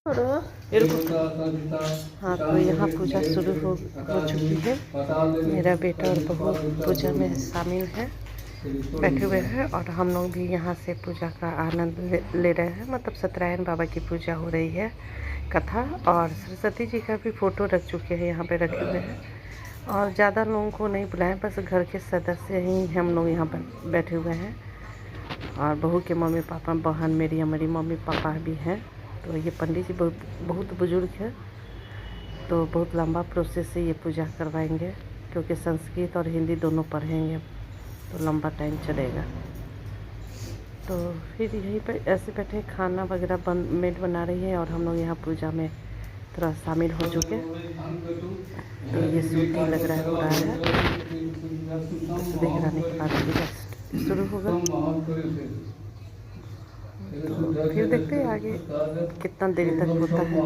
और हाँ, तो यहाँ पूजा शुरू हो चुकी है। मेरा बेटा और बहू पूजा में शामिल है, बैठे हुए हैं और हम लोग भी यहाँ से पूजा का आनंद ले रहे हैं। मतलब सत्यनारायण बाबा की पूजा हो रही है, कथा, और सरस्वती जी का भी फ़ोटो रख चुके हैं, यहाँ पे रखे हुए हैं। और ज़्यादा लोगों को नहीं बुलाएं, बस घर के सदस्य ही हम लोग यहाँ पर बैठे हुए हैं। और बहू के मम्मी पापा, बहन मेरी, हमारी मम्मी पापा भी हैं। तो ये पंडित जी बहुत बुजुर्ग है, तो बहुत लंबा प्रोसेस से ये पूजा करवाएंगे, क्योंकि संस्कृत और हिंदी दोनों पढ़ेंगे तो लंबा टाइम चलेगा। तो फिर यहीं पर ऐसे बैठे खाना वगैरह मेड बना रही है और हम लोग यहाँ पूजा में थोड़ा शामिल हो चुके। तो ये सूती लग रहा है, हो रहा है, देख कराने के बाद पूजा शुरू होगा। तो फिर देखते हैं आगे कितना देरी तक होता है।